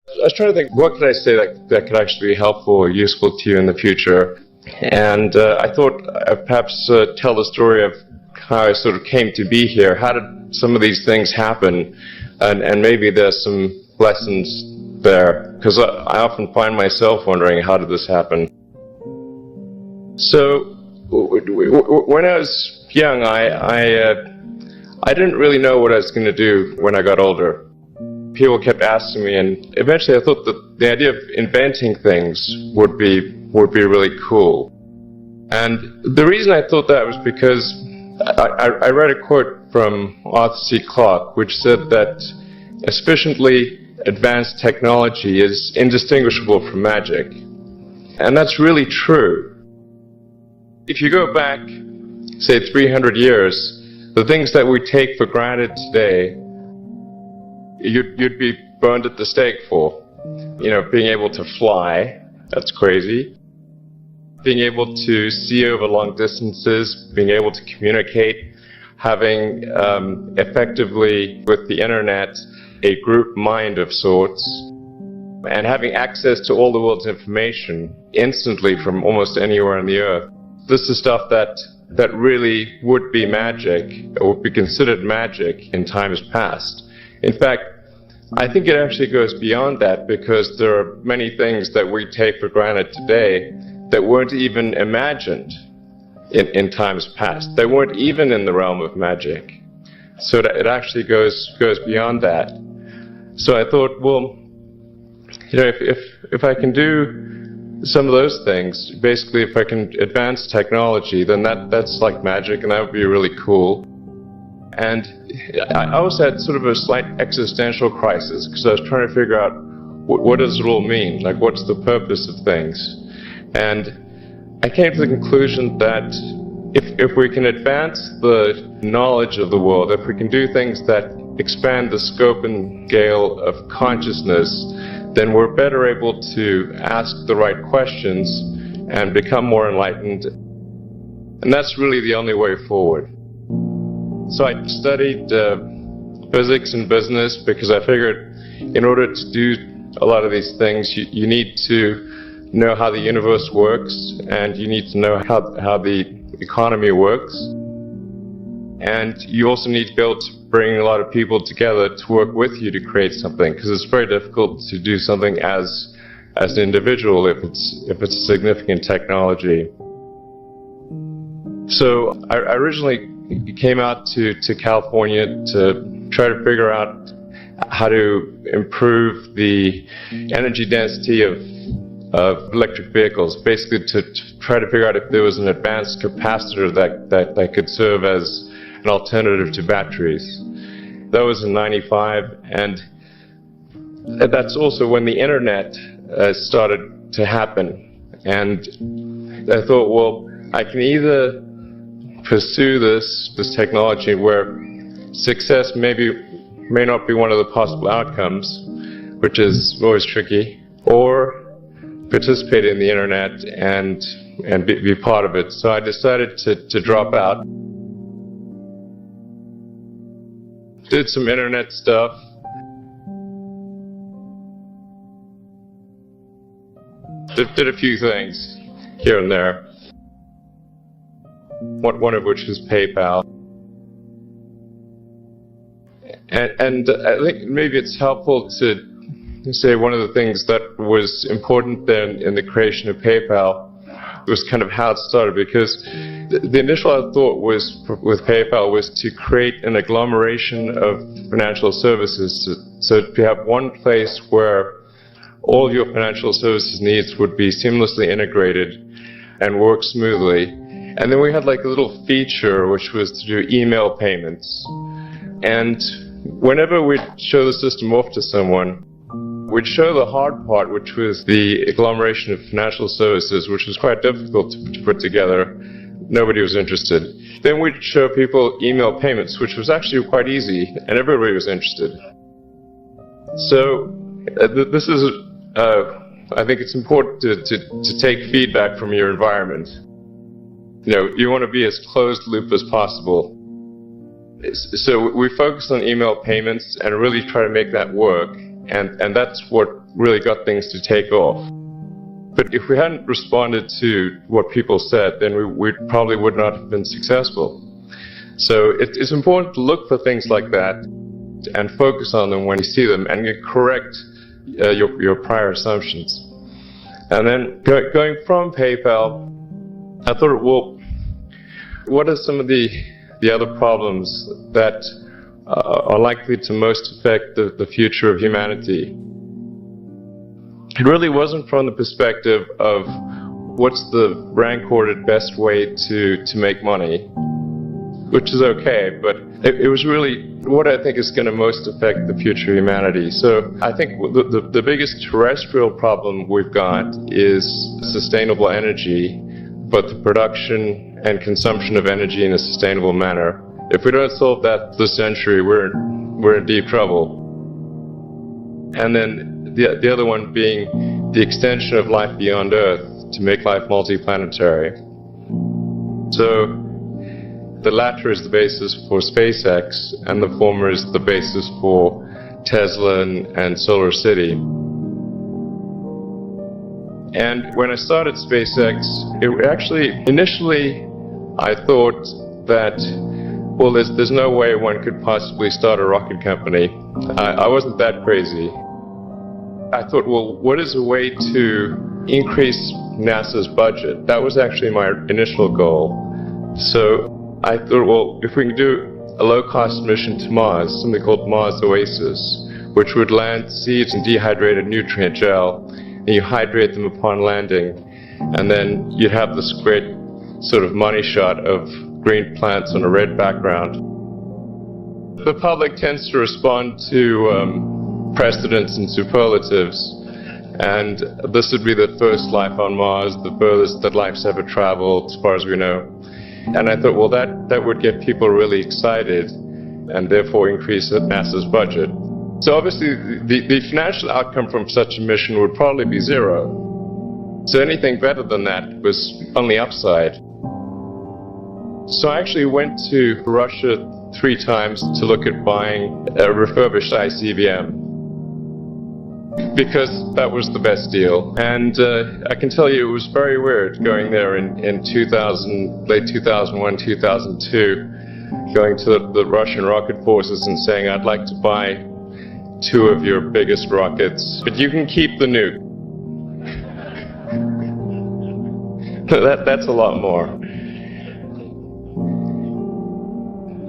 I was trying to think, what could I say that could actually be helpful or useful to you in the future? And I thought I'd perhaps tell the story of how I sort of came to be here. How did some of these things happen? And maybe there's some lessons there, because I often find myself wondering, how did this happen? So when I was young, I didn't really know what I was going to do when I got older. People kept asking me, and eventually I thought that the idea of inventing things would be really cool. And the reason I thought that was because I read a quote from Arthur C. Clarke, which said that a sufficiently advanced technology is indistinguishable from magic. And that's really true. If you go back, say, 300 years, the things that we take for granted today, you'd be burned at the stake for. You know, being able to fly, that's crazy. Being able to see over long distances, being able to communicate, having effectively, with the internet, a group mind of sorts, and having access to all the world's information instantly from almost anywhere on the earth. This is stuff that really would be magic, or would be considered magic in times past. In fact, I think it actually goes beyond that, because there are many things that we take for granted today that weren't even imagined in times past. They weren't even in the realm of magic. So it actually goes beyond that. So I thought, well, you know, if I can do some of those things, basically if I can advance technology, then that's like magic, and that would be really cool. And I also had sort of a slight existential crisis, because I was trying to figure out what does it all mean? Like, what's the purpose of things? And I came to the conclusion that if we can advance the knowledge of the world, if we can do things that expand the scope and scale of consciousness, then we're better able to ask the right questions and become more enlightened. And that's really the only way forward. So I studied physics and business, because I figured in order to do a lot of these things, you need to know how the universe works, and you need to know how the economy works. And you also need to be able to bring a lot of people together to work with you to create something, because it's very difficult to do something as an individual if it's a significant technology. So I originally came out to California to try to figure out how to improve the energy density of electric vehicles, basically to try to figure out if there was an advanced capacitor that could serve as an alternative to batteries. That was in '95, and that's also when the internet started to happen. And I thought, well, I can either pursue this technology where success may not be one of the possible outcomes, which is always tricky, or participate in the internet and be part of it. So I decided to drop out. Did some internet stuff. Did a few things here and there. One of which was PayPal. And I think maybe it's helpful to say one of the things that was important then in the creation of PayPal was kind of how it started, because the initial thought was with PayPal was to create an agglomeration of financial services, so to have one place where all your financial services needs would be seamlessly integrated and work smoothly. And then we had like a little feature which was to do email payments. And whenever we'd show the system off to someone, we'd show the hard part, which was the agglomeration of financial services, which was quite difficult to put together. Nobody was interested. Then we'd show people email payments, which was actually quite easy, and everybody was interested. So this is, I think it's important to take feedback from your environment. You know, you want to be as closed loop as possible. So we focused on email payments and really try to make that work. and that's what really got things to take off. But if we hadn't responded to what people said, then we probably would not have been successful. So it's important to look for things like that and focus on them when you see them, and correct your prior assumptions. And then going from PayPal, I thought, well, what are some of the other problems that are likely to most affect the future of humanity? It really wasn't from the perspective of what's the rank-ordered best way to make money, which is okay, but it was really what I think is going to most affect the future of humanity. So I think the biggest terrestrial problem we've got is sustainable energy, but the production and consumption of energy in a sustainable manner. If we don't solve that this century, we're in deep trouble. And then the other one being the extension of life beyond Earth to make life multiplanetary. So the latter is the basis for SpaceX, and the former is the basis for Tesla and Solar City. And when I started SpaceX, initially I thought that, well, there's no way one could possibly start a rocket company. I wasn't that crazy. I thought, well, what is a way to increase NASA's budget? That was actually my initial goal. So I thought, well, if we can do a low-cost mission to Mars, something called Mars Oasis, which would land seeds in dehydrated nutrient gel, and you hydrate them upon landing, and then you'd have this great sort of money shot of green plants on a red background. The public tends to respond to precedents and superlatives, and this would be the first life on Mars, the furthest that life's ever traveled, as far as we know. And I thought, well, that would get people really excited, and therefore increase NASA's budget. So obviously, the financial outcome from such a mission would probably be zero. So anything better than that was on the upside. So I actually went to Russia 3 times to look at buying a refurbished ICBM, because that was the best deal. And I can tell you it was very weird going there in late 2001, 2002, going to the Russian rocket forces and saying, I'd like to buy 2 of your biggest rockets, but you can keep the nuke. That's a lot more.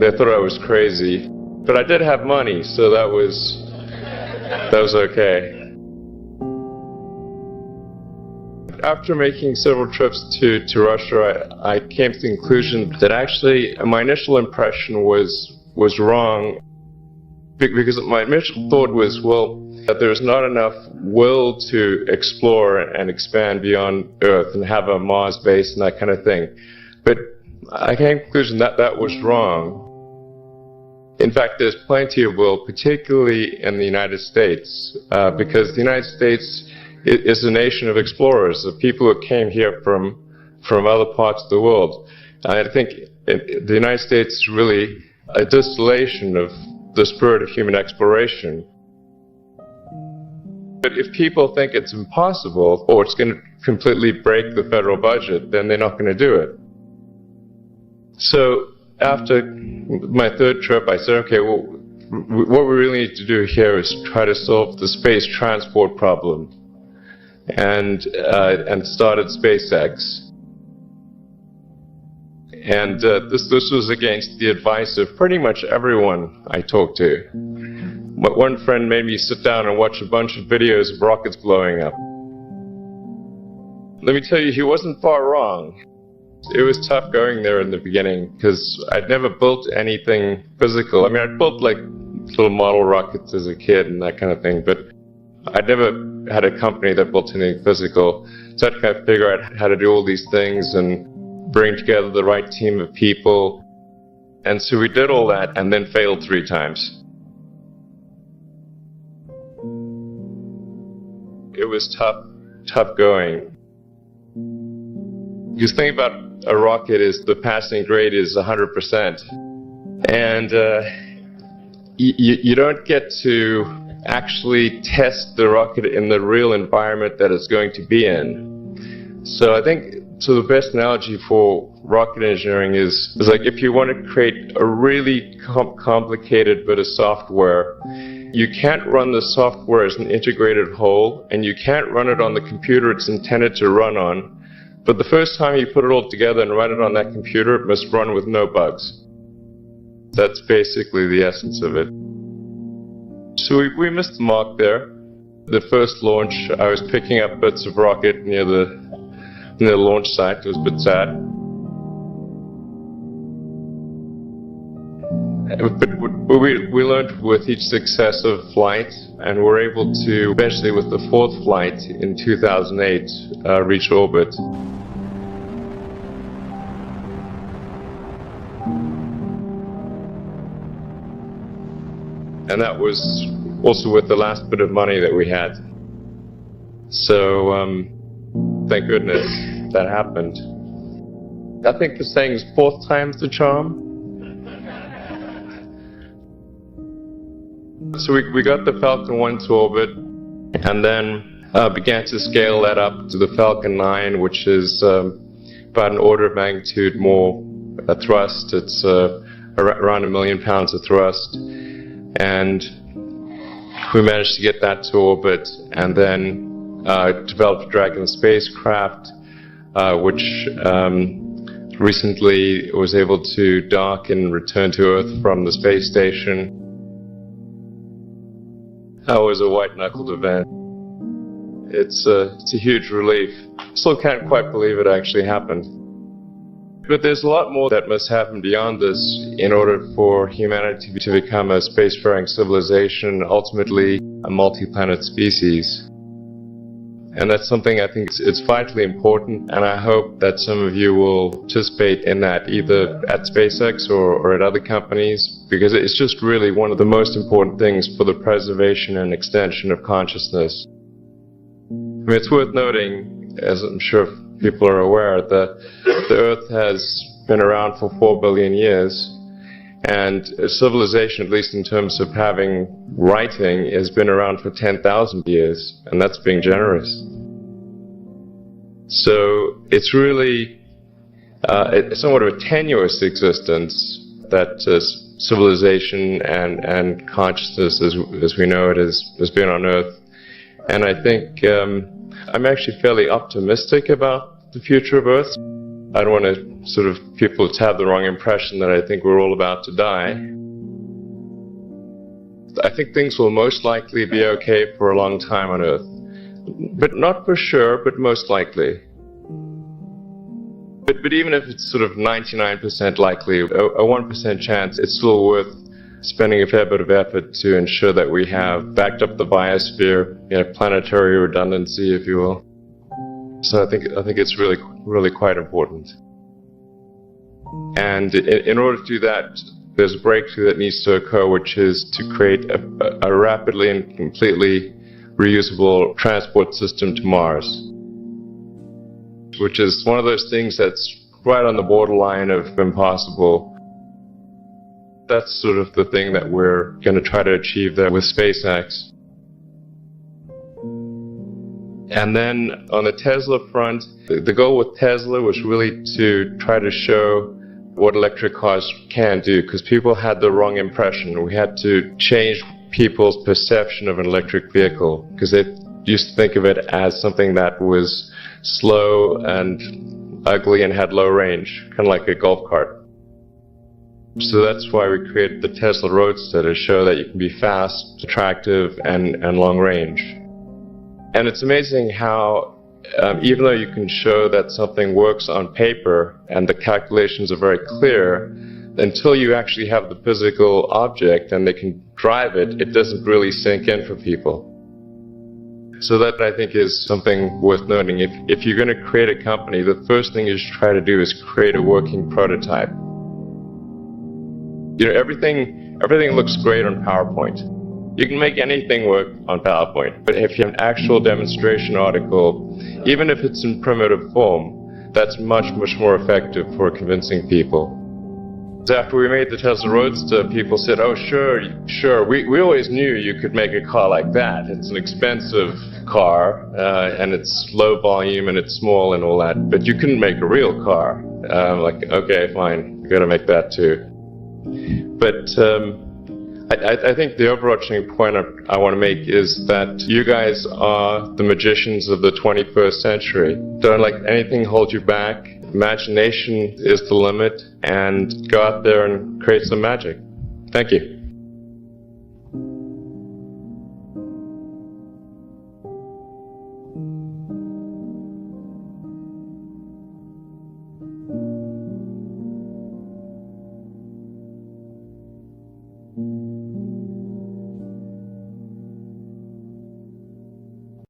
They thought I was crazy, but I did have money, so that was okay. After making several trips to Russia, I came to the conclusion that actually my initial impression was wrong, because my initial thought was, well, that there's not enough will to explore and expand beyond Earth and have a Mars base and that kind of thing. But I came to the conclusion that that was wrong. In fact, there's plenty of will, particularly in the United States, because the United States is a nation of explorers, of people who came here from other parts of the world. I think the United States is really a distillation of the spirit of human exploration. But if people think it's impossible, or it's going to completely break the federal budget, then they're not going to do it. So after my 3rd trip, I said, okay, well, what we really need to do here is try to solve the space transport problem, and started SpaceX. And this was against the advice of pretty much everyone I talked to. But one friend made me sit down and watch a bunch of videos of rockets blowing up. Let me tell you, he wasn't far wrong. It was tough going there in the beginning, because I'd never built anything physical. I mean, I'd built like little model rockets as a kid and that kind of thing, but I'd never had a company that built anything physical. So I had to kind of figure out how to do all these things and bring together the right team of people. And so we did all that and then failed 3 times. It was tough going. Because think about a rocket is the passing grade is 100%. And you don't get to actually test the rocket in the real environment that it's going to be in. So I think the best analogy for rocket engineering is like if you want to create a really complicated bit of software, you can't run the software as an integrated whole, and you can't run it on the computer it's intended to run on. But the first time you put it all together and run it on that computer, it must run with no bugs. That's basically the essence of it. So we missed the mark there. The first launch, I was picking up bits of rocket near the launch site. It was a bit sad. But we learned with each successive flight, and were able to eventually, with the fourth flight in 2008, reach orbit. And that was also with the last bit of money that we had. So, thank goodness that happened. I think the saying is fourth time's the charm. So we got the Falcon 1 to orbit, and then began to scale that up to the Falcon 9, which is about an order of magnitude more thrust. It's around 1 million pounds of thrust. And we managed to get that to orbit, and then developed Dragon spacecraft, which recently was able to dock and return to Earth from the space station. That was a white-knuckled event. It's a huge relief. Still can't quite believe it actually happened. But there's a lot more that must happen beyond this in order for humanity to become a spacefaring civilization, ultimately a multi-planet species. And that's something I think it's vitally important, and I hope that some of you will participate in that, either at SpaceX or at other companies, because it's just really one of the most important things for the preservation and extension of consciousness. I mean, it's worth noting, as I'm sure people are aware, that the Earth has been around for 4 billion years, and civilization, at least in terms of having writing, has been around for 10,000 years, and that's being generous. So it's really somewhat of a tenuous existence that civilization and consciousness as we know it has been on Earth. And I think I'm actually fairly optimistic about the future of Earth. I don't want to people to have the wrong impression that I think we're all about to die. I think things will most likely be okay for a long time on Earth. But not for sure, but most likely. But even if it's 99% likely, a 1% chance, it's still worth spending a fair bit of effort to ensure that we have backed up the biosphere, planetary redundancy, if you will. So I think it's really quite important. And in order to do that, there's a breakthrough that needs to occur, which is to create a rapidly and completely reusable transport system to Mars, which is one of those things that's right on the borderline of impossible. That's the thing that we're going to try to achieve there with SpaceX. And then on the Tesla front, the goal with Tesla was really to try to show what electric cars can do, because people had the wrong impression. We had to change people's perception of an electric vehicle, because they used to think of it as something that was slow and ugly and had low range, kind of like a golf cart. So that's why we created the Tesla Roadster, to show that you can be fast, attractive, and long range. And it's amazing how, even though you can show that something works on paper and the calculations are very clear, until you actually have the physical object and they can drive it, it doesn't really sink in for people. So that, I think, is something worth noting. If you're going to create a company, the first thing you should try to do is create a working prototype. Everything looks great on PowerPoint. You can make anything work on PowerPoint, but if you have an actual demonstration article, even if it's in primitive form, that's much more effective for convincing people. After we made the Tesla Roadster, people said, oh, sure, we always knew you could make a car like that. It's an expensive car, and it's low volume, and it's small and all that, but you couldn't make a real car. Like, okay, fine, we're going to make that too. But I think the overarching point I want to make is that you guys are the magicians of the 21st century. Don't let anything hold you back. Imagination is the limit, and go out there and create some magic. Thank you.